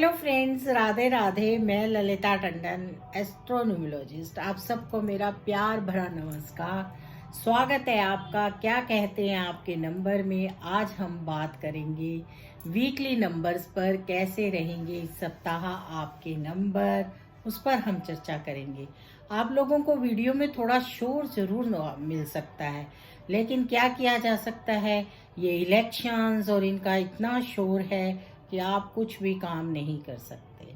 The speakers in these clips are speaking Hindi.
Hello friends, Radhe Radhe. मैं ललिता टंडन, एस्ट्रोन्यूमोलॉजिस्ट। आप सबको मेरा प्यार भरा नमस्कार। स्वागत है आपका। क्या कहते हैं आपके नंबर में। आज हम बात करेंगे वीकली नंबर्स पर, कैसे रहेंगे इस सप्ताह आपके नंबर, उस पर हम चर्चा करेंगे। आप लोगों को वीडियो में थोड़ा शोर जरूर मिल सकता है, लेकिन क्या किया जा सकता है। ये इलेक्शंस और इनका इतना शोर है कि आप कुछ भी काम नहीं कर सकते।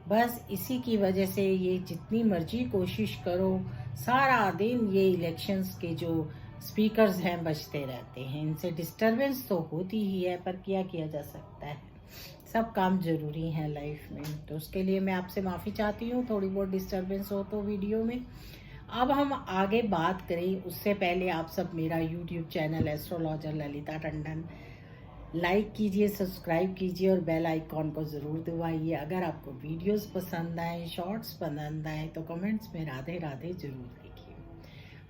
बस इसी की वजह से ये जितनी मर्जी कोशिश करो, सारा दिन ये इलेक्शंस के जो स्पीकर्स हैं बजते रहते हैं। इनसे डिस्टरबेंस तो होती ही है, पर क्या किया जा सकता है। सब काम जरूरी है लाइफ में, तो उसके लिए मैं आपसे माफ़ी चाहती हूँ थोड़ी बहुत डिस्टरबेंस हो तो वीडियो में। अब हम आगे बात करें उससे पहले आप सब मेरा YouTube channel astrologer Lalita Tandon like कीजिए, सब्सक्राइब कीजिए और बेल आइकॉन को ज़रूर दबाइए। अगर आपको वीडियोस पसंद आए, शॉर्ट्स पसंद आए तो कमेंट्स में राधे राधे ज़रूर लिखिए।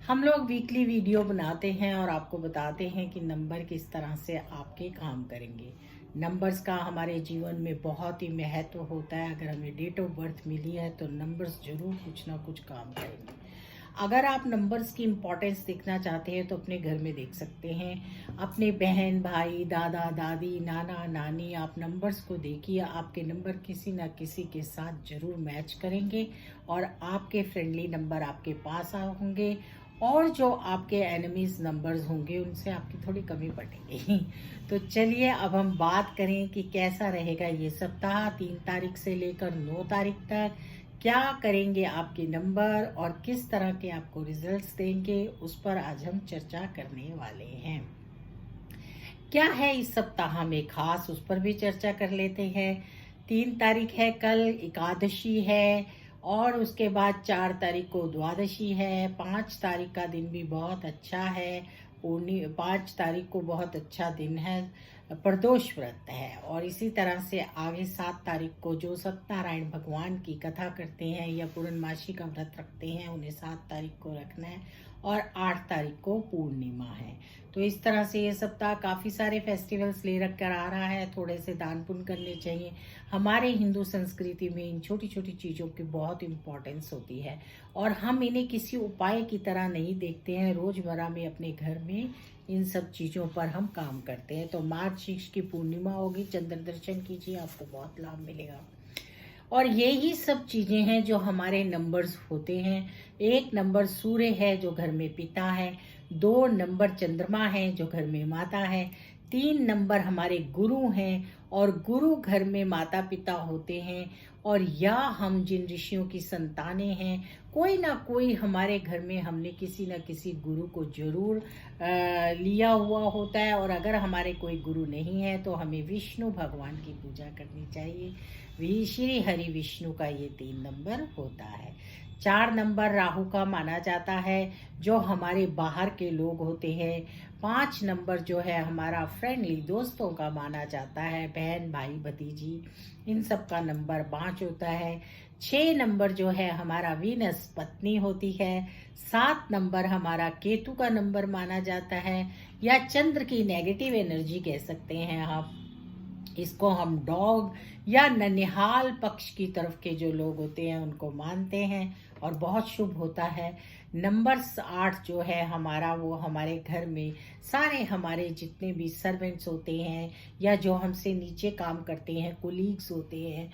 हम लोग वीकली वीडियो बनाते हैं और आपको बताते हैं कि नंबर किस तरह से आपके काम करेंगे। नंबर्स का हमारे जीवन में बहुत ही महत्व होता है। अगर हमें डेट ऑफ बर्थ मिली है तो नंबर्स जरूर कुछ ना कुछ काम करेंगे। अगर आप नंबर्स की इम्पोर्टेंस देखना चाहते हैं तो अपने घर में देख सकते हैं। अपने बहन भाई, दादा दादी, नाना नानी, आप नंबर्स को देखिए। आपके नंबर किसी न किसी के साथ जरूर मैच करेंगे और आपके फ्रेंडली नंबर आपके पास होंगे, और जो आपके एनिमीज नंबर्स होंगे उनसे आपकी थोड़ी कमी पड़ेगी। तो चलिए अब हम बात करें कि कैसा रहेगा ये सप्ताह 3 तारीख से लेकर 9 तारीख तक। क्या करेंगे आपके नंबर और किस तरह के आपको रिजल्ट्स देंगे, उस पर आज हम चर्चा करने वाले हैं। क्या है इस सप्ताह में खास, उस पर भी चर्चा कर लेते हैं। 3 तारीख है कल, एकादशी है, और उसके बाद 4 तारीख को द्वादशी है। 5 तारीख का दिन भी बहुत अच्छा है, 5 तारीख को बहुत अच्छा दिन है, प्रदोष व्रत है। और इसी तरह से आगे 7 तारीख को जो सत्यनारायण भगवान की कथा करते हैं या पूर्णमासी का व्रत रखते हैं उन्हें 7 तारीख को रखना है, और 8 तारीख को पूर्णिमा है। तो इस तरह से ये सप्ताह काफ़ी सारे फेस्टिवल्स ले रख कर आ रहा है। थोड़े से दान पुण्य करने चाहिए। हमारे हिंदू संस्कृति में इन छोटी छोटी चीज़ों की बहुत इम्पोर्टेंस होती है और हम इन्हें किसी उपाय की तरह नहीं देखते हैं। रोज़मर्रा में अपने घर में इन सब चीज़ों पर हम काम करते हैं। तो मार्च 6 की पूर्णिमा होगी, चंद्र दर्शन कीजिए, आपको बहुत लाभ मिलेगा। और यही सब चीज़ें हैं जो हमारे नंबर्स होते हैं। 1 नंबर सूर्य है जो घर में पिता है, 2 नंबर चंद्रमा है जो घर में माता है, 3 नंबर हमारे गुरु हैं और गुरु घर में माता पिता होते हैं। और या हम जिन ऋषियों की संतानें हैं, कोई ना कोई हमारे घर में हमने किसी न किसी गुरु को जरूर लिया हुआ होता है। और अगर हमारे कोई गुरु नहीं है तो हमें विष्णु भगवान की पूजा करनी चाहिए। श्री हरि विष्णु का ये 3 नंबर होता है। 4 नंबर राहु का माना जाता है जो हमारे बाहर के लोग होते हैं। 5 नंबर जो है हमारा फ्रेंडली दोस्तों का माना जाता है, बहन भाई भतीजी, इन सब का नंबर 5 होता है। 6 नंबर जो है हमारा वीनस पत्नी होती है। 7 नंबर हमारा केतु का नंबर माना जाता है, या चंद्र की नेगेटिव एनर्जी कह सकते हैं आप इसको। हम डॉग या ननिहाल पक्ष की तरफ के जो लोग होते हैं उनको मानते हैं और बहुत शुभ होता है। नंबर 8 जो है हमारा, वो हमारे घर में सारे हमारे जितने भी सर्वेंट्स होते हैं या जो हमसे नीचे काम करते हैं, कुलीग्स होते हैं,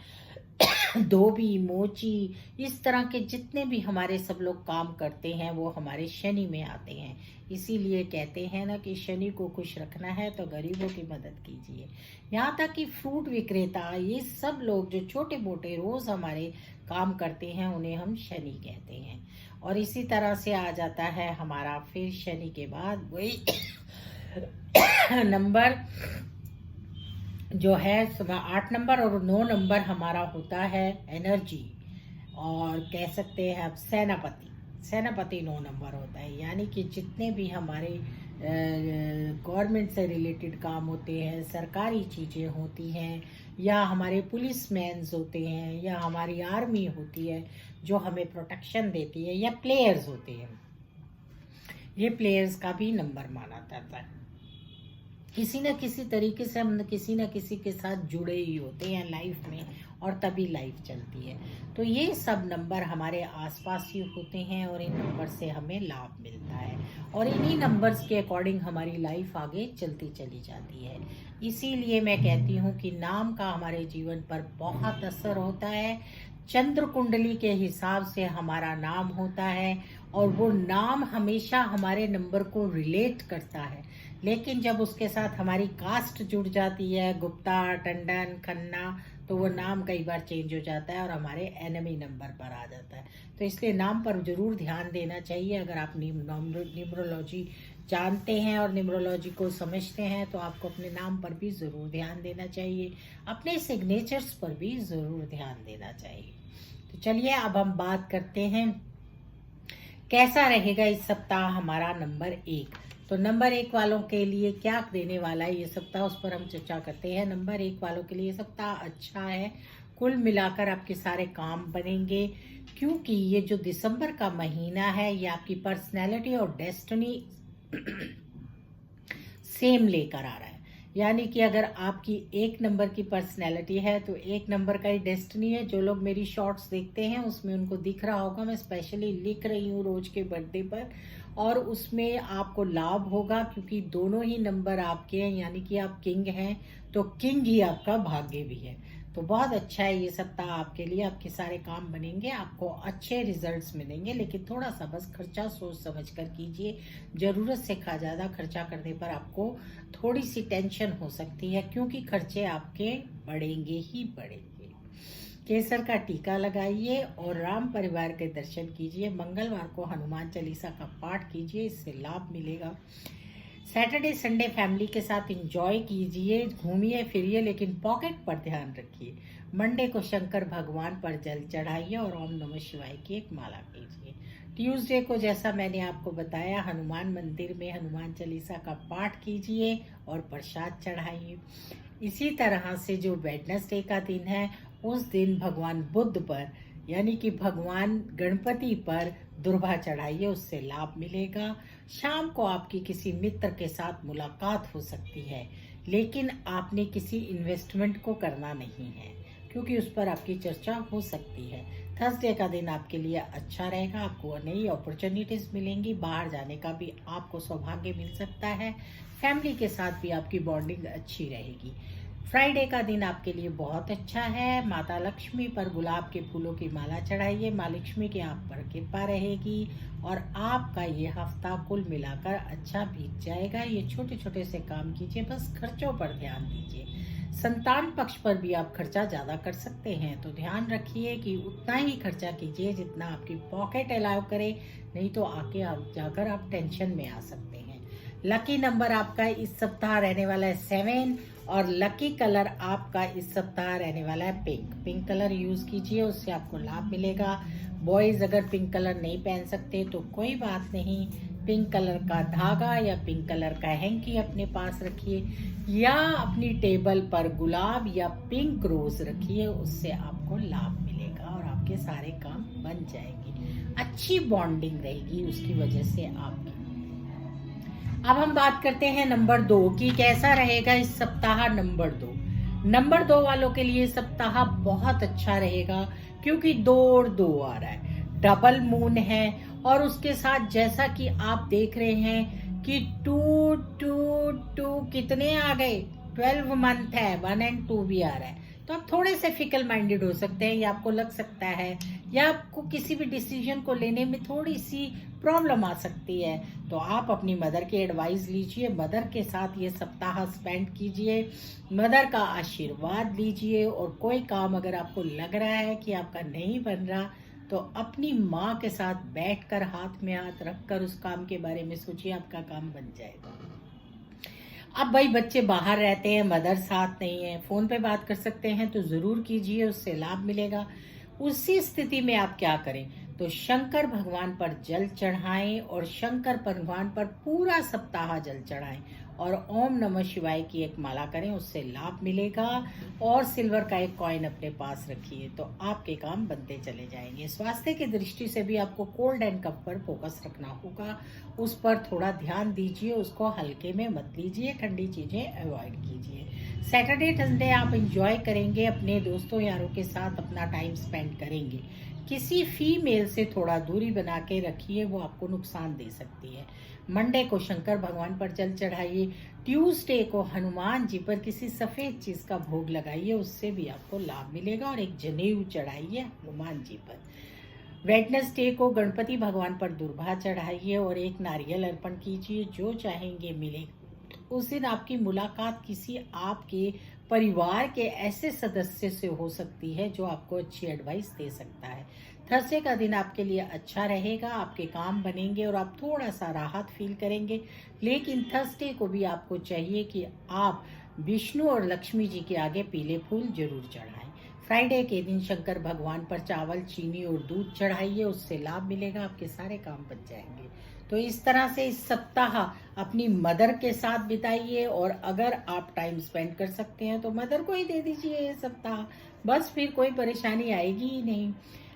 धोबी मोची, इस तरह के जितने भी हमारे सब लोग काम करते हैं वो हमारे शनि में आते हैं। इसीलिए कहते हैं ना कि शनि को खुश रखना है तो गरीबों की मदद कीजिए। यहाँ तक कि फ्रूट विक्रेता, ये सब लोग जो छोटे मोटे रोज हमारे काम करते हैं उन्हें हम शनि कहते हैं। और इसी तरह से आ जाता है हमारा फिर शनि के बाद वही नंबर जो है 8 नंबर और 9 नंबर हमारा होता है एनर्जी, और कह सकते हैं आप सेनापति। सेनापति 9 नंबर होता है, यानी कि जितने भी हमारे गवर्नमेंट से रिलेटेड काम होते हैं, सरकारी चीज़ें होती हैं, या हमारे पुलिसमैन्स होते हैं, या हमारी आर्मी होती है जो हमें प्रोटेक्शन देती है, या प्लेयर्स होते हैं, ये प्लेयर्स का भी नंबर माना जाता है। किसी न किसी तरीके से हम किसी न किसी के साथ जुड़े ही होते हैं लाइफ में, और तभी लाइफ चलती है। तो ये सब नंबर हमारे आसपास ही होते हैं और इन नंबर से हमें लाभ मिलता है और इन्हीं नंबर्स के अकॉर्डिंग हमारी लाइफ आगे चलती चली जाती है। इसीलिए मैं कहती हूँ कि नाम का हमारे जीवन पर बहुत असर होता है। चंद्र कुंडली के हिसाब से हमारा नाम होता है और वो नाम हमेशा हमारे नंबर को रिलेट करता है, लेकिन जब उसके साथ हमारी कास्ट जुड़ जाती है, गुप्ता, टंडन, खन्ना, तो वो नाम कई बार चेंज हो जाता है और हमारे एनिमी नंबर पर आ जाता है। तो इसलिए नाम पर जरूर ध्यान देना चाहिए। अगर आप न्यूमरोलॉजी जानते हैं और न्यूमरोलॉजी को समझते हैं तो आपको अपने नाम पर भी ज़रूर ध्यान देना चाहिए, अपने सिग्नेचर्स पर भी ज़रूर ध्यान देना चाहिए। तो चलिए अब हम बात करते हैं कैसा रहेगा इस सप्ताह हमारा नंबर 1। तो नंबर 1 वालों के लिए क्या देने वाला है ये सप्ताह, उस पर हम चर्चा करते हैं। नंबर 1 वालों के लिए सप्ताह अच्छा है, कुल मिलाकर आपके सारे काम बनेंगे, क्योंकि ये जो दिसंबर का महीना है ये आपकी पर्सनैलिटी और डेस्टिनी सेम लेकर आ रहा है। यानी कि अगर आपकी 1 नंबर की पर्सनैलिटी है तो 1 नंबर का ही डेस्टिनी है। जो लोग मेरी शॉर्ट्स देखते हैं उसमें उनको दिख रहा होगा, मैं स्पेशली लिख रही हूँ रोज के बर्थडे पर, और उसमें आपको लाभ होगा क्योंकि दोनों ही नंबर आपके हैं, यानी कि आप किंग हैं तो किंग ही आपका भाग्य भी है। तो बहुत अच्छा है ये सप्ताह आपके लिए, आपके सारे काम बनेंगे, आपको अच्छे रिजल्ट्स मिलेंगे, लेकिन थोड़ा सा बस खर्चा सोच समझ कर कीजिए। जरूरत से ज़्यादा खर्चा करने पर आपको थोड़ी सी टेंशन हो सकती है, क्योंकि खर्चे आपके बढ़ेंगे ही बढ़ेंगे। केसर का टीका लगाइए और राम परिवार के दर्शन कीजिए। मंगलवार को हनुमान चालीसा का पाठ कीजिए, इससे लाभ मिलेगा। सैटरडे संडे फैमिली के साथ एंजॉय कीजिए, घूमिए फिरिए, लेकिन पॉकेट पर ध्यान रखिए। मंडे को शंकर भगवान पर जल चढ़ाइए और ओम नमः शिवाय की एक माला कीजिए। ट्यूसडे को जैसा मैंने आपको बताया हनुमान मंदिर में हनुमान चालीसा का पाठ कीजिए और प्रसाद चढ़ाइए। इसी तरह से जो वेडनेसडे का दिन है उस दिन भगवान बुद्ध पर यानी कि भगवान गणपति पर दुर्वा चढ़ाइए, उससे लाभ मिलेगा। शाम को आपकी किसी मित्र के साथ मुलाकात हो सकती है, लेकिन आपने किसी इन्वेस्टमेंट को करना नहीं है क्योंकि उस पर आपकी चर्चा हो सकती है। थर्सडे का दिन आपके लिए अच्छा रहेगा, आपको नई अपॉर्चुनिटीज मिलेंगी, बाहर जाने का भी आपको सौभाग्य मिल सकता है, फैमिली के साथ भी आपकी बॉन्डिंग अच्छी रहेगी। फ्राइडे का दिन आपके लिए बहुत अच्छा है। माता लक्ष्मी पर गुलाब के फूलों की माला चढ़ाइए, माँ लक्ष्मी की आप पर कृपा रहेगी और आपका ये हफ्ता कुल मिलाकर अच्छा बीत जाएगा। ये छोटे छोटे से काम कीजिए, बस खर्चों पर ध्यान दीजिए। संतान पक्ष पर भी आप खर्चा ज्यादा कर सकते हैं, तो ध्यान रखिए कि उतना ही खर्चा कीजिए जितना आपकी पॉकेट अलाउ करे, नहीं तो आगे जाकर आप टेंशन में आ सकते हैं। लकी नंबर आपका इस सप्ताह रहने वाला है 7 और लकी कलर आपका इस सप्ताह रहने वाला है पिंक। पिंक कलर यूज कीजिए, उससे आपको लाभ मिलेगा। बॉयज अगर पिंक कलर नहीं पहन सकते तो कोई बात नहीं, पिंक कलर का धागा या पिंक कलर का हैंकी अपने पास रखिए या अपनी टेबल पर गुलाब या पिंक रोज रखिए, उससे आपको लाभ मिलेगा और आपके सारे काम बन जाएंगे। अच्छी बॉन्डिंग रहेगी उसकी वजह से आपकी। अब हम बात करते हैं नंबर 2 की, कैसा रहेगा इस सप्ताह नंबर 2। नंबर 2 वालों के लिए सप्ताह बहुत अच्छा रहेगा क्योंकि 2 और 2 आ रहा है, डबल मून है और उसके साथ जैसा कि आप देख रहे हैं कि 2 2 2 कितने आ गए, 12 मंथ है, 1 और 2 भी आ रहा है। तो आप थोड़े से फिकल माइंडेड हो सकते हैं या आपको लग सकता है या आपको किसी भी डिसीजन को लेने में थोड़ी सी प्रॉब्लम आ सकती है, तो आप अपनी मदर की एडवाइस लीजिए, मदर के साथ ये सप्ताह स्पेंड कीजिए, मदर का आशीर्वाद लीजिए और कोई काम अगर आपको लग रहा है कि आपका नहीं बन रहा तो अपनी माँ के साथ बैठकर हाथ में हाथ रखकर उस काम के बारे में सोचिए, आपका काम बन जाएगा। अब भाई बच्चे बाहर रहते हैं, मदर साथ नहीं है, फोन पे बात कर सकते हैं तो जरूर कीजिए, उससे लाभ मिलेगा। उसी स्थिति में आप क्या करें तो शंकर भगवान पर जल चढ़ाएं और शंकर भगवान पर पूरा सप्ताह जल चढ़ाएं और ओम नमः शिवाय की एक माला करें, उससे लाभ मिलेगा। और सिल्वर का एक कॉइन अपने पास रखिए तो आपके काम बनते चले जाएंगे। स्वास्थ्य की दृष्टि से भी आपको कोल्ड एंड कफ पर फोकस रखना होगा, उस पर थोड़ा ध्यान दीजिए, उसको हल्के में मत लीजिए, ठंडी चीजें अवॉइड कीजिए। सैटरडे संडे आप इंजॉय करेंगे, अपने दोस्तों यारों के साथ अपना टाइम स्पेंड करेंगे। किसी फीमेल से थोड़ा दूरी बना के रखिए, वो आपको नुकसान दे सकती है। मंडे को शंकर भगवान पर जल चढ़ाइए। ट्यूसडे को हनुमान जी पर किसी सफ़ेद चीज़ का भोग लगाइए, उससे भी आपको लाभ मिलेगा। और एक जनेऊ चढ़ाइए हनुमान जी पर। वेडनेसडे को गणपति भगवान पर दुर्भा चढ़ाइए और एक नारियल अर्पण कीजिए, जो चाहेंगे मिलेगा। उस दिन आपकी मुलाकात किसी आपके परिवार के ऐसे सदस्य से हो सकती है जो आपको अच्छी एडवाइस दे सकता है। थर्सडे का दिन आपके लिए अच्छा रहेगा, आपके काम बनेंगे और आप थोड़ा सा राहत फील करेंगे। लेकिन थर्सडे को भी आपको चाहिए कि आप विष्णु और लक्ष्मी जी के आगे पीले फूल जरूर चढ़ाएं। फ्राइडे के दिन शंकर भगवान पर चावल, चीनी और दूध चढ़ाइए, उससे लाभ मिलेगा, आपके सारे काम बच जाएंगे। तो इस तरह से इस सप्ताह अपनी मदर के साथ बिताइए, और अगर आप टाइम स्पेंड कर सकते हैं तो मदर को ही दे दीजिए ये सप्ताह, बस फिर कोई परेशानी आएगी ही नहीं।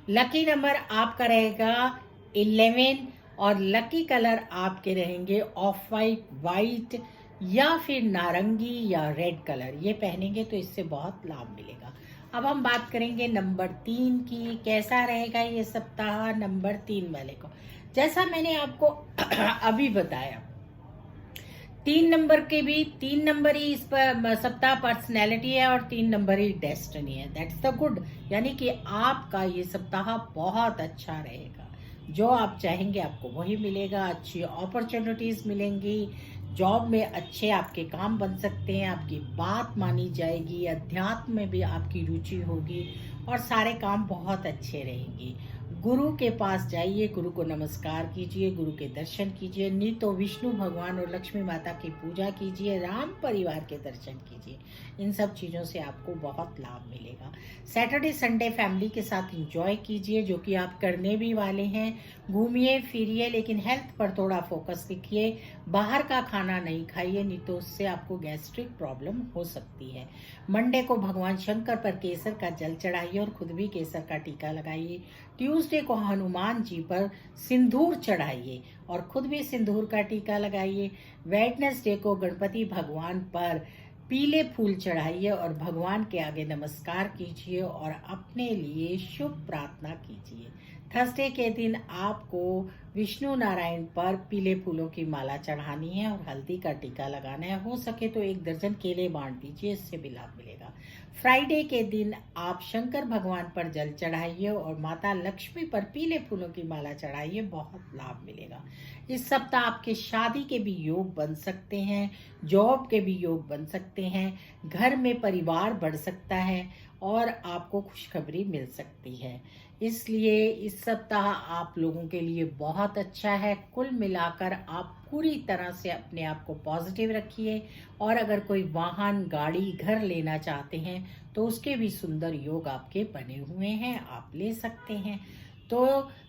लकी नंबर आपका रहेगा 11 और लकी कलर आपके रहेंगे ऑफ वाइट, वाइट या फिर नारंगी या रेड कलर। ये पहनेंगे तो इससे बहुत लाभ मिलेगा। अब हम बात करेंगे नंबर 3 की, कैसा रहेगा ये सप्ताह नंबर 3 वाले को। जैसा मैंने आपको अभी बताया, 3 नंबर के भी 3 नंबर ही इस पर सप्ताह पर्सनैलिटी है और 3 नंबर ही डेस्टिनी है। दैट्स द गुड, यानी कि आपका ये सप्ताह बहुत अच्छा रहेगा। जो आप चाहेंगे आपको वही मिलेगा, अच्छी अपॉर्चुनिटीज मिलेंगी, जॉब में अच्छे आपके काम बन सकते हैं, आपकी बात मानी जाएगी, अध्यात्म में भी आपकी रुचि होगी और सारे काम बहुत अच्छे रहेंगे। गुरु के पास जाइए, गुरु को नमस्कार कीजिए, गुरु के दर्शन कीजिए, नहीं तो विष्णु भगवान और लक्ष्मी माता की पूजा कीजिए, राम परिवार के दर्शन कीजिए। इन सब चीज़ों से आपको बहुत लाभ मिलेगा। सैटरडे संडे फैमिली के साथ एंजॉय कीजिए, जो कि आप करने भी वाले हैं। घूमिए फिरिए, लेकिन हेल्थ पर थोड़ा फोकस रखिए। बाहर का खाना नहीं खाइए, नहीं तो उससे आपको गैस्ट्रिक प्रॉब्लम हो सकती है। मंडे को भगवान शंकर पर केसर का जल चढ़ाइए और खुद भी केसर का टीका लगाइए। ट्यूसडे को हनुमान जी पर सिंदूर चढ़ाइए और खुद भी सिंदूर का टीका लगाइए। वेडनेसडे को गणपति भगवान पर पीले फूल चढ़ाइए और भगवान के आगे नमस्कार कीजिए और अपने लिए शुभ प्रार्थना कीजिए। थर्सडे के दिन आपको विष्णु नारायण पर पीले फूलों की माला चढ़ानी है और हल्दी का टीका लगाना है। हो सके तो 1 दर्जन केले बांट दीजिए, इससे भी लाभ मिलेगा। फ्राइडे के दिन आप शंकर भगवान पर जल चढ़ाइए और माता लक्ष्मी पर पीले फूलों की माला चढ़ाइए, बहुत लाभ मिलेगा। इस सप्ताह आपके शादी के भी योग बन सकते हैं, जॉब के भी योग बन सकते हैं, घर में परिवार बढ़ सकता है और आपको खुशखबरी मिल सकती है। इसलिए इस सप्ताह आप लोगों के लिए बहुत अच्छा है। कुल मिलाकर आप पूरी तरह से अपने आप को पॉजिटिव रखिए, और अगर कोई वाहन, गाड़ी, घर लेना चाहते हैं तो उसके भी सुंदर योग आपके बने हुए हैं, आप ले सकते हैं। तो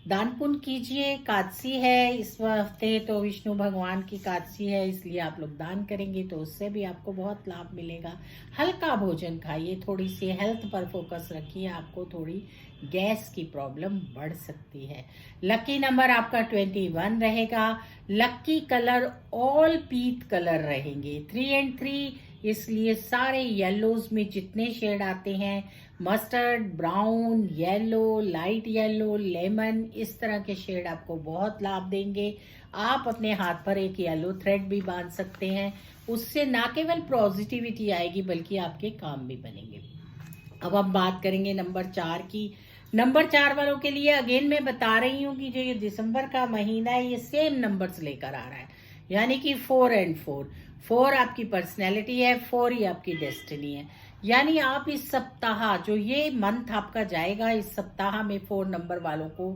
दान पुण्य कीजिए। एकादशी है इस हफ्ते, तो विष्णु भगवान की एकादशी है, इसलिए आप लोग दान करेंगे तो उससे भी आपको बहुत लाभ मिलेगा। हल्का भोजन खाइए, थोड़ी सी हेल्थ पर फोकस रखिए, आपको थोड़ी गैस की प्रॉब्लम बढ़ सकती है। लकी नंबर आपका 21 रहेगा। लकी कलर ऑल पीत कलर रहेंगे, 3 and 3, इसलिए सारे येलोज में जितने शेड आते हैं, mustard, brown, yellow, light yellow, lemon, इस तरह के शेड आपको बहुत लाभ देंगे। आप अपने हाथ पर एक येलो थ्रेड भी बांध सकते हैं, उससे ना केवल पॉजिटिविटी आएगी बल्कि आपके काम भी बनेंगे। अब हम बात करेंगे नंबर 4 की। नंबर 4 वालों के लिए अगेन मैं बता रही हूँ कि जो ये दिसंबर का महीना है, ये सेम नंबर्स लेकर आ रहा है, यानी कि 4 and 4। 4 आपकी पर्सनैलिटी है, 4 ही आपकी डेस्टिनी है। यानी आप इस सप्ताह, जो ये मंथ आपका जाएगा, इस सप्ताह में 4 नंबर वालों को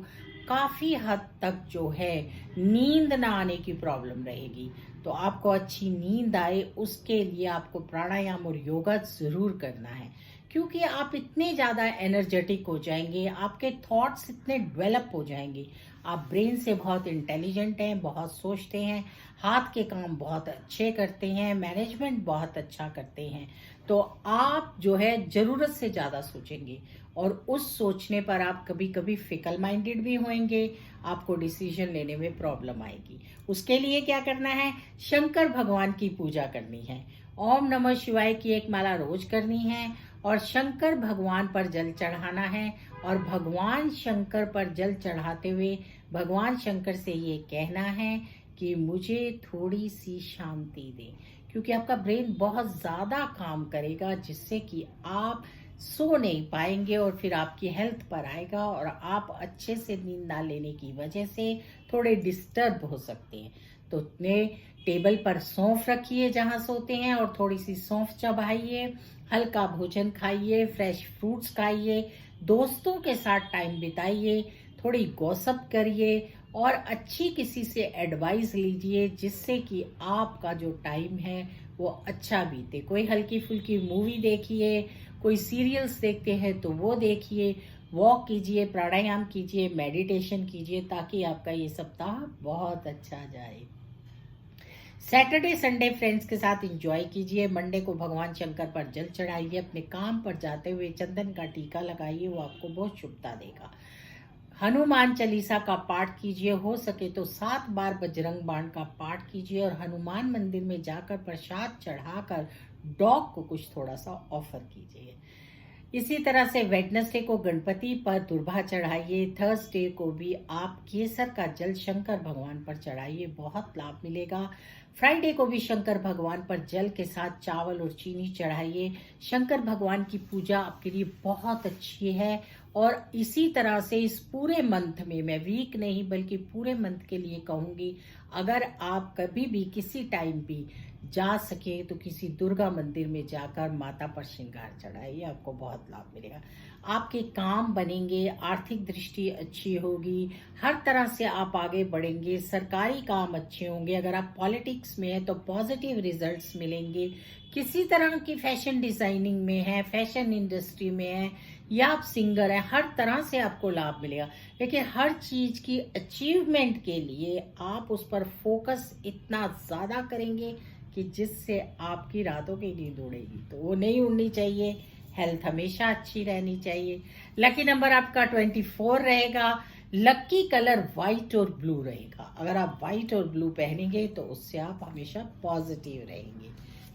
काफी हद तक जो है नींद ना आने की प्रॉब्लम रहेगी। तो आपको अच्छी नींद आए, उसके लिए आपको प्राणायाम और योगा जरूर करना है, क्योंकि आप इतने ज़्यादा एनर्जेटिक हो जाएंगे, आपके थॉट्स इतने डेवलप हो जाएंगे, आप ब्रेन से बहुत इंटेलिजेंट हैं, बहुत सोचते हैं, हाथ के काम बहुत अच्छे करते हैं, मैनेजमेंट बहुत अच्छा करते हैं। तो आप जो है ज़रूरत से ज़्यादा सोचेंगे और उस सोचने पर आप कभी कभी फिकल माइंडेड भी होंगे, आपको डिसीजन लेने में प्रॉब्लम आएगी। उसके लिए क्या करना है, शंकर भगवान की पूजा करनी है ओम नमः शिवाय की एक माला रोज करनी है और शंकर भगवान पर जल चढ़ाना है। और भगवान शंकर पर जल चढ़ाते हुए भगवान शंकर से ये कहना है कि मुझे थोड़ी सी शांति दे, क्योंकि आपका ब्रेन बहुत ज़्यादा काम करेगा जिससे कि आप सो नहीं पाएंगे और फिर आपकी हेल्थ पर आएगा और आप अच्छे से नींद ना लेने की वजह से थोड़े डिस्टर्ब हो सकते हैं। तो अपने टेबल पर सौंफ रखिए जहां सोते हैं और थोड़ी सी सौंफ चबाइए, हल्का भोजन खाइए, फ्रेश फ्रूट्स खाइए, दोस्तों के साथ टाइम बिताइए, थोड़ी गॉसिप करिए और अच्छी किसी से एडवाइस लीजिए जिससे कि आपका जो टाइम है वो अच्छा बीते। कोई हल्की फुल्की मूवी देखिए, कोई सीरियल्स देखते हैं तो वो देखिए, वॉक कीजिए, प्राणायाम कीजिए, मेडिटेशन कीजिए, ताकि आपका ये सप्ताह बहुत अच्छा जाए। सैटरडे संडे फ्रेंड्स के साथ एंजॉय कीजिए। मंडे को भगवान शंकर पर जल चढ़ाइए, अपने काम पर जाते हुए चंदन का टीका लगाइए, वो आपको बहुत शुभता देगा। हनुमान चालीसा का पाठ कीजिए, हो सके तो 7 बार बजरंग बाण का पाठ कीजिए और हनुमान मंदिर में जाकर प्रसाद चढ़ाकर डॉग को कुछ थोड़ा सा ऑफर कीजिए। इसी तरह से वेडनेसडे को गणपति पर दुर्भा चढ़ाइए, थर्सडे को भी आप केसर का जल शंकर भगवान पर चढ़ाइए, बहुत लाभ मिलेगा। फ्राइडे को भी शंकर भगवान पर जल के साथ चावल और चीनी चढ़ाइए। शंकर भगवान की पूजा आपके लिए बहुत अच्छी है और इसी तरह से इस पूरे मंथ में, मैं वीक नहीं बल्कि पूरे मंथ के लिए कहूंगी, अगर आप कभी भी किसी टाइम भी जा सके तो किसी दुर्गा मंदिर में जाकर माता पर श्रृंगार चढ़ाइए, आपको बहुत लाभ मिलेगा। आपके काम बनेंगे, आर्थिक दृष्टि अच्छी होगी, हर तरह से आप आगे बढ़ेंगे, सरकारी काम अच्छे होंगे। अगर आप पॉलिटिक्स में हैं तो पॉजिटिव रिजल्ट्स मिलेंगे। किसी तरह की फैशन डिजाइनिंग में है, फैशन इंडस्ट्री में है या आप सिंगर हैं, हर तरह से आपको लाभ मिलेगा। लेकिन हर चीज की अचीवमेंट के लिए आप उस पर फोकस इतना ज्यादा करेंगे कि जिससे आपकी रातों की नींद उड़ेगी, तो वो नहीं उड़नी चाहिए। हेल्थ हमेशा अच्छी रहनी चाहिए। लकी नंबर आपका 24 रहेगा। लकी कलर व्हाइट और ब्लू रहेगा। अगर आप व्हाइट और ब्लू पहनेंगे तो उससे आप हमेशा पॉजिटिव रहेंगे।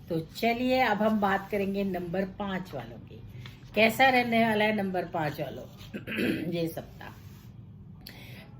तो चलिए अब हम बात करेंगे नंबर 5 वालों की। कैसा रहने वाला है नंबर 5 वालों ये सप्ताह?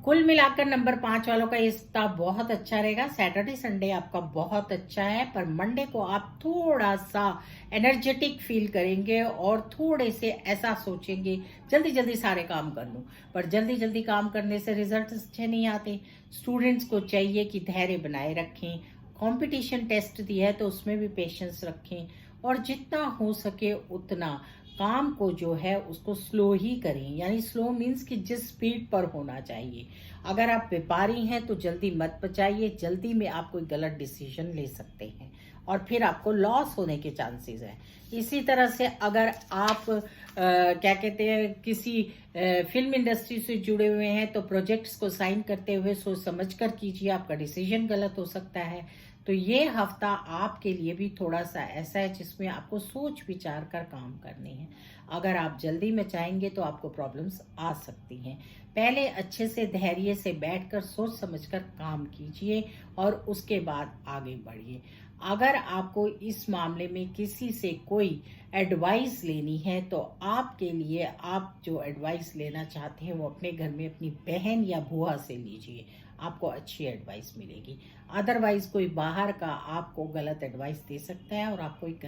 कुल मिलाकर नंबर 5 वालों का ये सप्ताह बहुत अच्छा रहेगा। सैटरडे संडे आपका बहुत अच्छा है, पर मंडे को आप थोड़ा सा एनर्जेटिक फील करेंगे और थोड़े से ऐसा सोचेंगे जल्दी जल्दी सारे काम कर लूं, पर जल्दी जल्दी काम करने से रिजल्ट अच्छे नहीं आते। स्टूडेंट्स को चाहिए कि धैर्य बनाए रखें। कंपटीशन टेस्ट दिया है तो उसमें भी पेशेंस रखें और जितना हो सके उतना काम को जो है उसको स्लो ही करें। यानी स्लो मीन्स कि जिस स्पीड पर होना चाहिए। अगर आप व्यापारी हैं तो जल्दी मत बचाइए, जल्दी में आप कोई गलत डिसीजन ले सकते हैं और फिर आपको लॉस होने के चांसेस हैं। इसी तरह से अगर आप क्या कहते हैं किसी फिल्म इंडस्ट्री से जुड़े हुए हैं तो प्रोजेक्ट्स को साइन करते हुए सोच समझ कर कीजिए, आपका डिसीजन गलत हो सकता है। तो ये हफ्ता आपके लिए भी थोड़ा सा ऐसा है जिसमें आपको सोच विचार कर काम करने हैं। अगर आप जल्दी में चाहेंगे तो आपको प्रॉब्लम्स आ सकती हैं। पहले अच्छे से धैर्य से बैठकर सोच समझकर काम कीजिए और उसके बाद आगे बढ़िए। अगर आपको इस मामले में किसी से कोई एडवाइस लेनी है तो आपके लिए आप जो एडवाइस लेना चाहते हैं वो अपने घर में अपनी बहन या बुआ से लीजिए, आपको अच्छी एडवाइस मिलेगी। अदरवाइज कोई बाहर का आपको गलत एडवाइस दे सकता है और आप कोई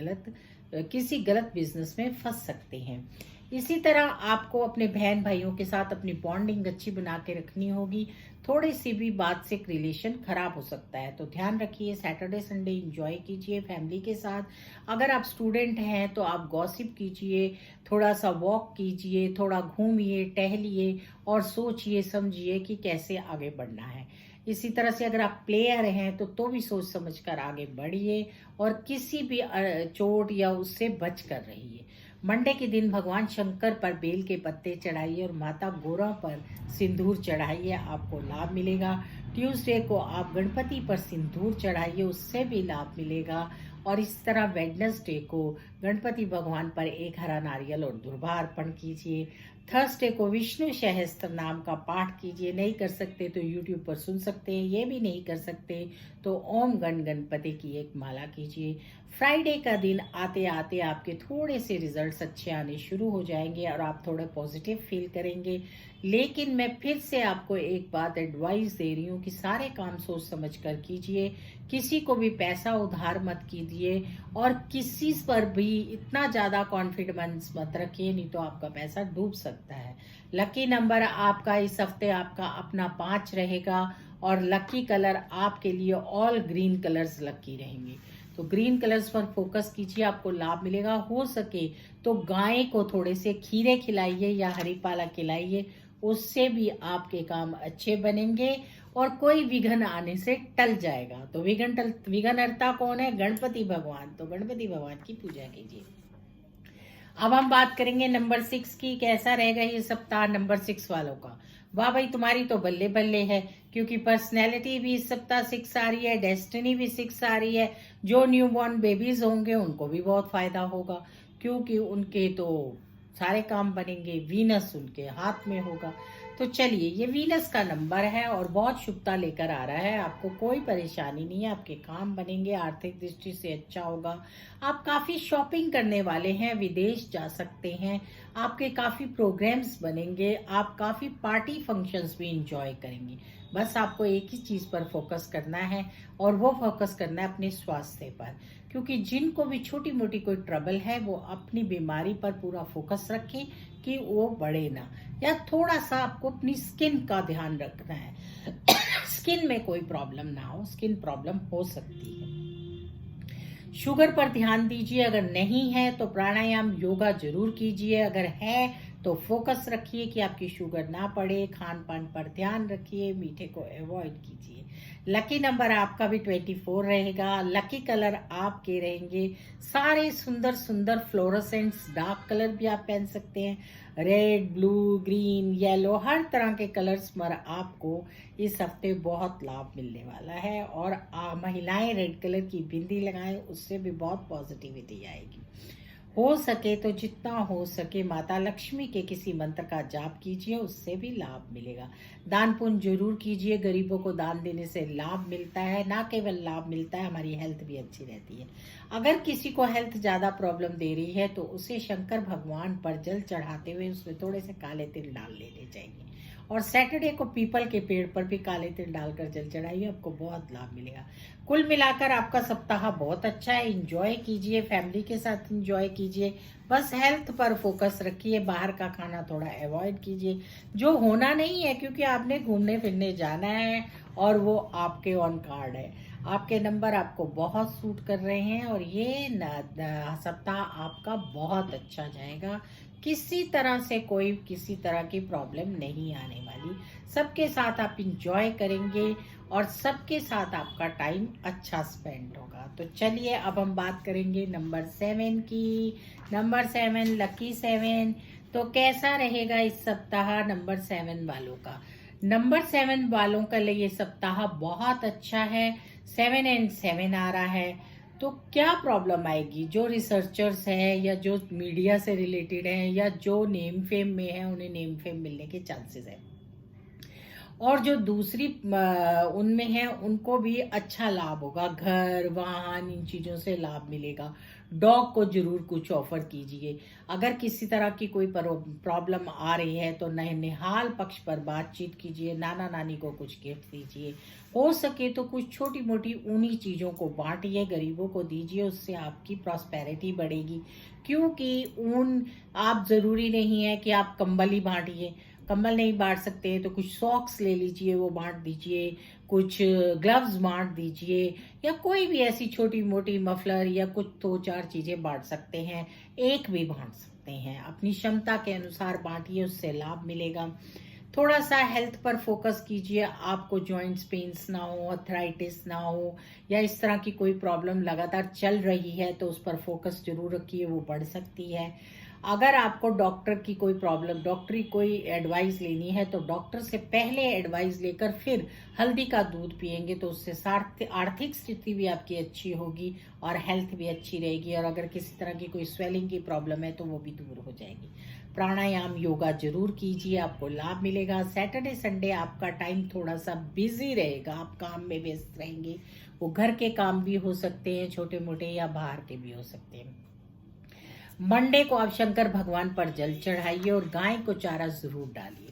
किसी गलत बिजनेस में फंस सकते हैं। इसी तरह आपको अपने बहन भाइयों के साथ अपनी बॉन्डिंग अच्छी बना के रखनी होगी। थोड़ी सी भी बात से रिलेशन खराब हो सकता है, तो ध्यान रखिए। सैटरडे संडे एंजॉय कीजिए फैमिली के साथ। अगर आप स्टूडेंट हैं तो आप गॉसिप कीजिए, थोड़ा सा वॉक कीजिए, थोड़ा घूमिए टहलिए और सोचिए समझिए कि कैसे आगे बढ़ना है। इसी तरह से अगर आप प्लेयर हैं तो भी सोच समझकर आगे बढ़िए और किसी भी चोट या उससे बच कर रहिए। मंडे के दिन भगवान शंकर पर बेल के पत्ते चढ़ाइए और माता गोरा पर सिंदूर चढ़ाइए, आपको लाभ मिलेगा। ट्यूसडे को आप गणपति पर सिंदूर चढ़ाइए, उससे भी लाभ मिलेगा। और इस तरह वेडनेसडे को गणपति भगवान पर एक हरा नारियल और दुर्वा अर्पण कीजिए। थर्सडे को विष्णु सहस्त्र नाम का पाठ कीजिए। नहीं कर सकते तो यूट्यूब पर सुन सकते हैं, ये भी नहीं कर सकते तो ओम गण गणपति की एक माला कीजिए। फ्राइडे का दिन आते आते आपके थोड़े से रिजल्ट्स अच्छे आने शुरू हो जाएंगे और आप थोड़े पॉजिटिव फील करेंगे। लेकिन मैं फिर से आपको एक बात एडवाइस दे रही हूँ कि सारे काम सोच समझ कर कीजिए। किसी को भी पैसा उधार मत कीजिए और किसी पर भी इतना ज़्यादा कॉन्फिडेंस मत रखिए, नहीं तो आपका पैसा डूब सकता है। लकी नंबर आपका इस हफ्ते आपका अपना 5 रहेगा और लकी कलर आपके लिए ऑल ग्रीन कलर्स लकी रहेंगे। तो ग्रीन कलर्स पर फोकस कीजिए, आपको लाभ मिलेगा। हो सके तो गाय को थोड़े से खीरे खिलाइए या हरी पालक खिलाइए, उससे भी आपके काम अच्छे बनेंगे और कोई विघ्न आने से टल जाएगा। तो विघ्नहर्ता कौन है? गणपति भगवान। तो गणपति भगवान की पूजा कीजिए। अब हम बात करेंगे नंबर 6 की। कैसा रहेगा ये सप्ताह नंबर 6 वालों का? वाह भाई, तुम्हारी तो बल्ले बल्ले है, क्योंकि पर्सनैलिटी भी इस सप्ताह 6 आ रही है, डेस्टिनी भी 6 आ रही है। जो न्यूबॉर्न बेबीज होंगे उनको भी बहुत फायदा होगा, क्योंकि उनके तो सारे काम बनेंगे। वीनस उनके हाथ में होगा। तो चलिए, ये वीनस का नंबर है और बहुत शुभता लेकर आ रहा है। आपको कोई परेशानी नहीं है, आपके काम बनेंगे, आर्थिक दृष्टि से अच्छा होगा। आप काफी शॉपिंग करने वाले हैं, विदेश जा सकते हैं, आपके काफी प्रोग्राम्स बनेंगे, आप काफी पार्टी फंक्शंस भी इंजॉय करेंगे। बस आपको एक ही चीज पर फोकस करना है और वो फोकस करना है अपने स्वास्थ्य पर, क्योंकि जिनको भी छोटी मोटी कोई ट्रबल है वो अपनी बीमारी पर पूरा फोकस रखें कि वो बढ़े ना। या थोड़ा सा आपको अपनी स्किन का ध्यान रखना है। स्किन में कोई प्रॉब्लम ना हो, स्किन प्रॉब्लम हो सकती है। शुगर पर ध्यान दीजिए, अगर नहीं है तो प्राणायाम योगा जरूर कीजिए, अगर है तो फोकस रखिए कि आपकी शुगर ना बढ़े। खान पान पर ध्यान रखिए, मीठे को अवॉइड कीजिए। लकी नंबर आपका भी 24 रहेगा। लकी कलर आपके रहेंगे सारे सुंदर सुंदर फ्लोरोसेंट्स डार्क कलर भी आप पहन सकते हैं, रेड, ब्लू, ग्रीन, येलो, हर तरह के कलर्स पर आपको इस हफ्ते बहुत लाभ मिलने वाला है। और महिलाएं रेड कलर की बिंदी लगाएं, उससे भी बहुत पॉजिटिविटी आएगी। हो सके तो जितना हो सके माता लक्ष्मी के किसी मंत्र का जाप कीजिए, उससे भी लाभ मिलेगा। दान पुण्य जरूर कीजिए, गरीबों को दान देने से लाभ मिलता है। ना केवल लाभ मिलता है, हमारी हेल्थ भी अच्छी रहती है। अगर किसी को हेल्थ ज्यादा प्रॉब्लम दे रही है तो उसे शंकर भगवान पर जल चढ़ाते हुए उसमें थोड़े से काले तिल डाल लेने चाहिए। और सैटरडे को पीपल के पेड़ पर भी काले तिल डालकर जल चढ़ाइए, आपको बहुत लाभ मिलेगा। कुल मिलाकर आपका सप्ताह बहुत अच्छा है। एंजॉय कीजिए, फैमिली के साथ एंजॉय कीजिए। बस हेल्थ पर फोकस रखिए, बाहर का खाना थोड़ा अवॉइड कीजिए, जो होना नहीं है, क्योंकि आपने घूमने फिरने जाना है और वो आपके ऑन कार्ड है। आपके नंबर आपको बहुत सूट कर रहे हैं और ये सप्ताह आपका बहुत अच्छा जाएगा। किसी तरह से कोई किसी तरह की प्रॉब्लम नहीं आने वाली। सबके साथ आप इंजॉय करेंगे और सबके साथ आपका टाइम अच्छा स्पेंड होगा। तो चलिए, अब हम बात करेंगे नंबर 7 की। Number 7 lucky 7। तो कैसा रहेगा इस सप्ताह नंबर 7 वालों का? नंबर 7 वालों का लिए ये सप्ताह बहुत अच्छा है। 7 and 7 आ रहा है। तो क्या प्रॉब्लम आएगी? जो रिसर्चर्स हैं या जो मीडिया से रिलेटेड हैं या जो नेम फेम में है, उन्हें नेम फेम मिलने के चांसेस है। और जो दूसरी उनमें है उनको भी अच्छा लाभ होगा, घर, वाहन, इन चीजों से लाभ मिलेगा। डॉग को जरूर कुछ ऑफर कीजिए। अगर किसी तरह की कोई प्रॉब्लम आ रही है तो निहाल पक्ष पर बातचीत कीजिए, नाना नानी को कुछ गिफ्ट दीजिए। हो सके तो कुछ छोटी मोटी ऊनी चीजों को बांटिए, गरीबों को दीजिए, उससे आपकी प्रॉस्पेरिटी बढ़ेगी। क्योंकि ऊन आप जरूरी नहीं है कि आप कंबल ही बांटिए। कंबल नहीं बांट सकते तो कुछ सॉक्स ले लीजिए, वो बांट दीजिए, कुछ ग्लव्स बांट दीजिए, या कोई भी ऐसी छोटी मोटी मफलर या कुछ 2-4 चीजें बांट सकते हैं। एक भी बांट सकते हैं, अपनी क्षमता के अनुसार बांटिए, उससे लाभ मिलेगा। थोड़ा सा हेल्थ पर फोकस कीजिए, आपको जॉइंट्स पेन्स ना हो, अर्थराइटिस ना हो, या इस तरह की कोई प्रॉब्लम लगातार चल रही है तो उस पर फोकस जरूर रखिए, वो बढ़ सकती है। अगर आपको डॉक्टर की कोई प्रॉब्लम, डॉक्टरी कोई एडवाइस लेनी है तो डॉक्टर से पहले एडवाइस लेकर फिर हल्दी का दूध पिएंगे तो उससे आर्थिक स्थिति भी आपकी अच्छी होगी और हेल्थ भी अच्छी रहेगी। और अगर किसी तरह की कोई स्वेलिंग की प्रॉब्लम है तो वो भी दूर हो जाएगी। प्राणायाम योगा जरूर कीजिए, आपको लाभ मिलेगा। सैटरडे संडे आपका टाइम थोड़ा सा बिजी रहेगा, आप काम में व्यस्त रहेंगे, वो घर के काम भी हो सकते हैं छोटे मोटे या बाहर के भी हो सकते हैं। मंडे को आप शंकर भगवान पर जल चढ़ाइए और गाय को चारा जरूर डालिए।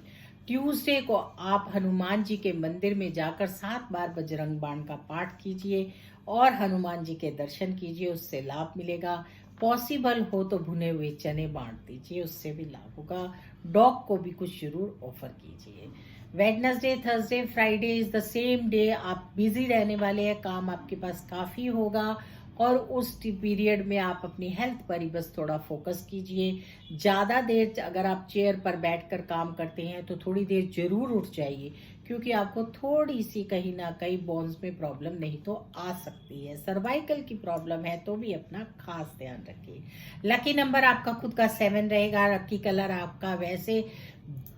ट्यूसडे को आप हनुमान जी के मंदिर में जाकर 7 बार बजरंग बाण का पाठ कीजिए और हनुमान जी के दर्शन कीजिए, उससे लाभ मिलेगा। पॉसिबल हो तो भुने हुए चने बांट दीजिए, उससे भी लाभ होगा। डॉग को भी कुछ जरूर ऑफर कीजिए। Wednesday, Thursday, Friday is the same day. आप बिजी रहने वाले हैं, काम आपके पास काफी होगा और उस पीरियड में आप अपनी हेल्थ पर ही बस थोड़ा फोकस कीजिए। ज़्यादा देर अगर आप चेयर पर बैठकर काम करते हैं तो थोड़ी देर जरूर उठ जाइए, क्योंकि आपको थोड़ी सी कहीं ना कहीं बोन्स में प्रॉब्लम नहीं तो आ सकती है। सर्वाइकल की प्रॉब्लम है तो भी अपना खास ध्यान रखिए। लकी नंबर आपका खुद का 7 रहेगा। लकी कलर आपका वैसे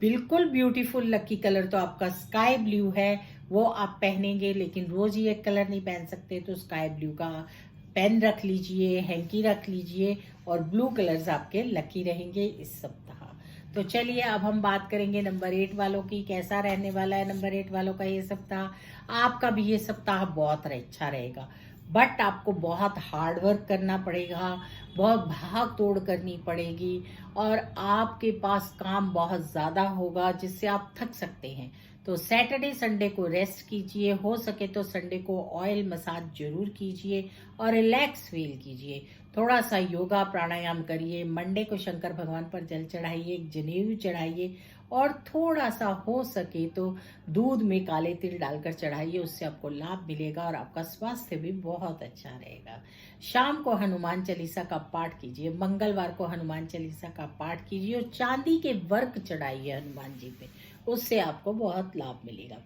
बिल्कुल ब्यूटीफुल लकी कलर तो आपका स्काई ब्लू है, वो आप पहनेंगे, लेकिन रोज ये कलर नहीं पहन सकते तो स्काई ब्लू का पेन रख लीजिए, हैंकी रख लीजिए और ब्लू कलर्स आपके लकी रहेंगे इस सप्ताह। तो चलिए अब हम बात करेंगे नंबर 8 वालों की। कैसा रहने वाला है नंबर 8 वालों का ये सप्ताह। आपका भी ये सप्ताह बहुत अच्छा रहेगा, बट आपको बहुत हार्ड वर्क करना पड़ेगा, बहुत भाग तोड़ करनी पड़ेगी और आपके पास काम बहुत ज़्यादा होगा जिससे आप थक सकते हैं। तो सैटरडे संडे को रेस्ट कीजिए, हो सके तो संडे को ऑयल मसाज जरूर कीजिए और रिलैक्स फील कीजिए। थोड़ा सा योगा प्राणायाम करिए। मंडे को शंकर भगवान पर जल चढ़ाइए, जनेऊ चढ़ाइए और थोड़ा सा हो सके तो दूध में काले तिल डालकर चढ़ाइए, उससे आपको लाभ मिलेगा और आपका स्वास्थ्य भी बहुत अच्छा रहेगा। शाम को हनुमान चालीसा का पाठ कीजिए, मंगलवार को हनुमान चालीसा का पाठ कीजिए और चांदी के वर्क चढ़ाइए हनुमान जी पे, उससे आपको बहुत लाभ मिलेगा।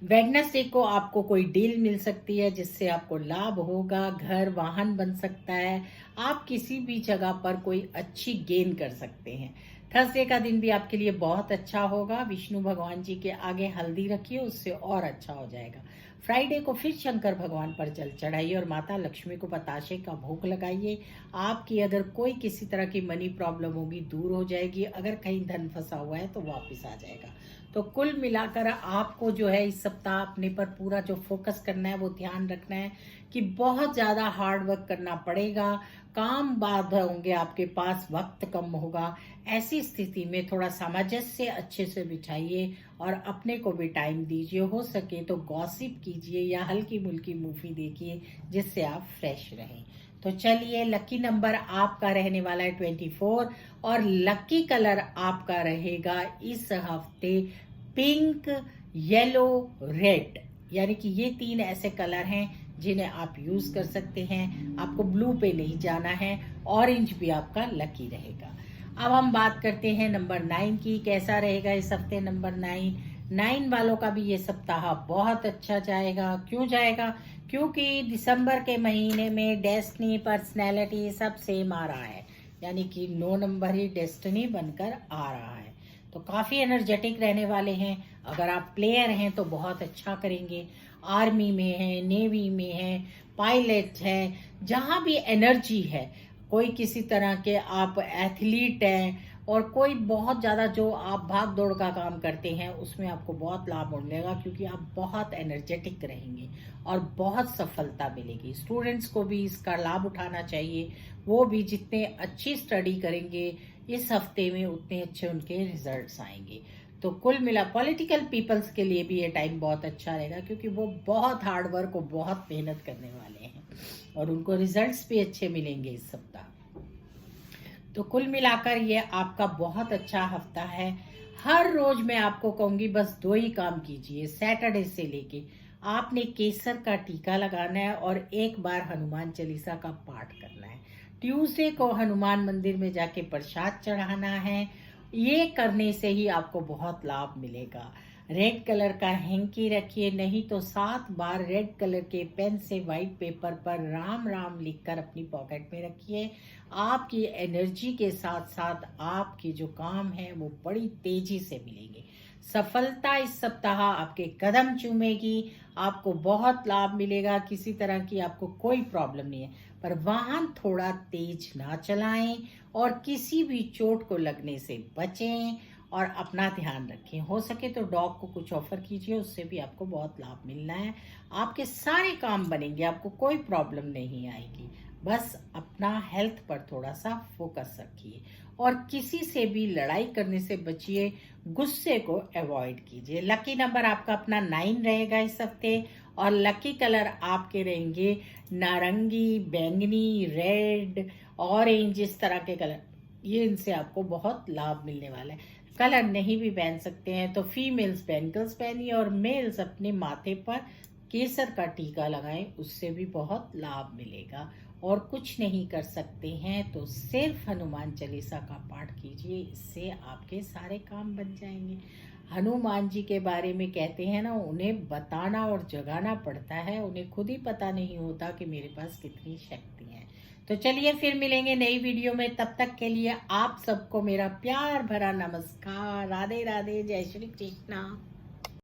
वेडनेसडे को आपको कोई डील मिल सकती है जिससे आपको लाभ होगा, घर वाहन बन सकता है, आप किसी भी जगह पर कोई अच्छी गेन कर सकते हैं। थर्सडे का दिन भी आपके लिए बहुत अच्छा होगा। विष्णु भगवान जी के आगे हल्दी रखिए, उससे और अच्छा हो जाएगा। फ्राइडे को फिर शंकर भगवान पर जल चढ़ाइए और माता लक्ष्मी को बताशे का भोग लगाइए। आपकी अगर कोई किसी तरह की मनी प्रॉब्लम होगी दूर हो जाएगी, अगर कहीं धन फंसा हुआ है तो वापस आ जाएगा। तो कुल मिलाकर आपको जो है इस सप्ताह अपने पर पूरा जो फोकस करना है वो ध्यान रखना है कि बहुत ज़्यादा हार्ड वर्क करना पड़ेगा, काम बाधा होंगे आपके पास, वक्त कम होगा। ऐसी स्थिति में थोड़ा सामंजस्य अच्छे से बिठाइए और अपने को भी टाइम दीजिए। हो सके तो गॉसिप कीजिए या हल्की मुल्की मूवी देखिए जिससे आप फ्रेश रहें। तो चलिए, लकी नंबर आपका रहने वाला है 24 और लकी कलर आपका रहेगा इस हफ्ते पिंक, येलो, रेड। यानी कि ये 3 ऐसे कलर हैं जिन्हें आप यूज कर सकते हैं। आपको ब्लू पे नहीं जाना है। ऑरेंज भी आपका लकी रहेगा। अब हम बात करते हैं नंबर 9 की। कैसा रहेगा इस हफ्ते नंबर 9 वालों का भी ये सप्ताह बहुत अच्छा जाएगा। क्यों जाएगा? क्योंकि दिसंबर के महीने में डेस्टिनी, पर्सनैलिटी सब सेम आ रहा है, यानी कि 9 नंबर ही डेस्टिनी बनकर आ रहा है। तो काफी एनर्जेटिक रहने वाले हैं। अगर आप प्लेयर हैं तो बहुत अच्छा करेंगे। आर्मी में है, नेवी में है, पायलट है, जहां भी एनर्जी है, कोई किसी तरह के आप एथलीट हैं और कोई बहुत ज़्यादा जो आप भाग दौड़ का काम करते हैं उसमें आपको बहुत लाभ मिलेगा, क्योंकि आप बहुत एनर्जेटिक रहेंगे और बहुत सफलता मिलेगी। स्टूडेंट्स को भी इसका लाभ उठाना चाहिए। वो भी जितने अच्छी स्टडी करेंगे इस हफ्ते में उतने अच्छे उनके रिजल्ट्स आएंगे। तो कुल मिला पॉलिटिकल पीपल्स के लिए भी ये टाइम बहुत अच्छा रहेगा, क्योंकि वो बहुत हार्ड वर्क और बहुत मेहनत करने वाले हैं और उनको रिजल्ट्स भी अच्छे मिलेंगे इस सप्ताह। तो कुल मिलाकर ये आपका बहुत अच्छा हफ्ता है। हर रोज मैं आपको कहूंगी बस 2 ही काम कीजिए। सैटरडे से लेके आपने केसर का टीका लगाना है और 1 बार हनुमान चालीसा का पाठ करना है। ट्यूसडे को हनुमान मंदिर में जाके प्रसाद चढ़ाना है। ये करने से ही आपको बहुत लाभ मिलेगा। रेड कलर का हैंकी रखिए, नहीं तो 7 बार रेड कलर के पेन से व्हाइट पेपर पर राम राम लिखकर अपनी पॉकेट में रखिए। आपकी एनर्जी के साथ साथ आपके जो काम है वो बड़ी तेजी से मिलेंगे। सफलता इस सप्ताह आपके कदम चूमेगी। आपको बहुत लाभ मिलेगा। किसी तरह की आपको कोई प्रॉब्लम नहीं है, पर वाहन थोड़ा तेज ना चलाएं और किसी भी चोट को लगने से बचें और अपना ध्यान रखें। हो सके तो डॉग को कुछ ऑफर कीजिए, उससे भी आपको बहुत लाभ मिलना है। आपके सारे काम बनेंगे, आपको कोई प्रॉब्लम नहीं आएगी। बस अपना हेल्थ पर थोड़ा सा फोकस रखिए और किसी से भी लड़ाई करने से बचिए, गुस्से को अवॉइड कीजिए। लकी नंबर आपका अपना 9 रहेगा इस हफ्ते और लकी कलर आपके रहेंगे नारंगी, बैंगनी, रेड, ऑरेंज, इस तरह के कलर। ये इनसे आपको बहुत लाभ मिलने वाला है। कलर नहीं भी पहन सकते हैं तो फीमेल्स बैंगल्स पहनिए और मेल्स अपने माथे पर केसर का टीका लगाएं, उससे भी बहुत लाभ मिलेगा। और कुछ नहीं कर सकते हैं तो सिर्फ हनुमान चालीसा का पाठ कीजिए, इससे आपके सारे काम बन जाएंगे। हनुमान जी के बारे में कहते हैं ना, उन्हें बताना और जगाना पड़ता है, उन्हें खुद ही पता नहीं होता कि मेरे पास कितनी शक्ति है। तो चलिए फिर मिलेंगे नई वीडियो में, तब तक के लिए आप सबको मेरा प्यार भरा नमस्कार। राधे राधे, जय श्री कृष्णा।